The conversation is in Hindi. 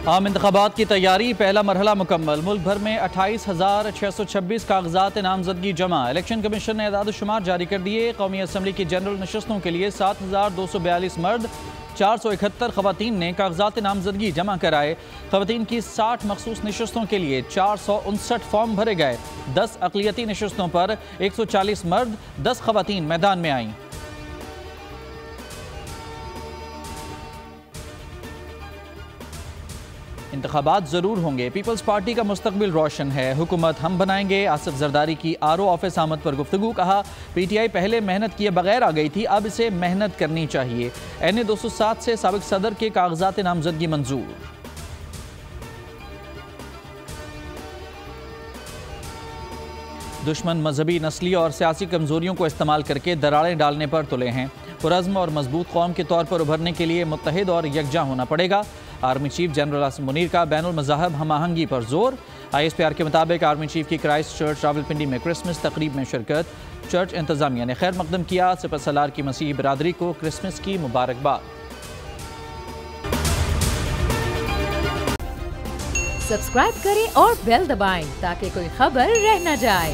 आम इंतखाबात की तैयारी, पहला मरहला मुकम्मल। मुल्क भर में 28,626 कागजात नामजदगी जमा। इलेक्शन कमीशन ने एदाद-ओ-शुमार जारी कर दिए। कौमी असम्बली की जनरल नशस्तों के लिए 7,242 मर्द, 471 खवातीन ने कागजात नामजदगी जमा कराए। खवातीन की 60 मखसूस नशस्तों के लिए 459 फॉर्म भरे गए। 10 अक़लियती नशस्तों पर 140 मर्द, 10 खवातीन मैदान में आईं। इंतखाबात ज़रूर होंगे, पीपल्स पार्टी का मुस्तकबिल रोशन है, हुकूमत हम बनाएंगे। आसिफ जरदारी की आरओ ऑफिस आमद पर गुफ्तगू। कहा, पीटीआई पहले मेहनत किए बगैर आ गई थी, अब इसे मेहनत करनी चाहिए। NA 207 से साबिक सदर के कागजात नामजदगी मंजूर। दुश्मन मजहबी, नस्ली और सियासी कमजोरियों को इस्तेमाल करके दरारें डालने पर तुले हैं। पुरज़्म और मजबूत कौम के तौर पर उभरने के लिए मुत्तहिद और यकजा होना पड़ेगा। Army chief general Asim Munir का बैनुल मज़ाहब हम आहंगी पर जोर। ISPR के मुताबिक आर्मी चीफ की क्राइस्ट चर्च रावलपिंडी में क्रिसमस तकरीब में शिरकत। चर्च इंतजामिया ने खैर मकदम किया। सिपहसालार की मसीही बिरादरी को क्रिसमस की मुबारकबाद। सब्सक्राइब करें और बेल दबाएं ताकि कोई खबर रह न जाए।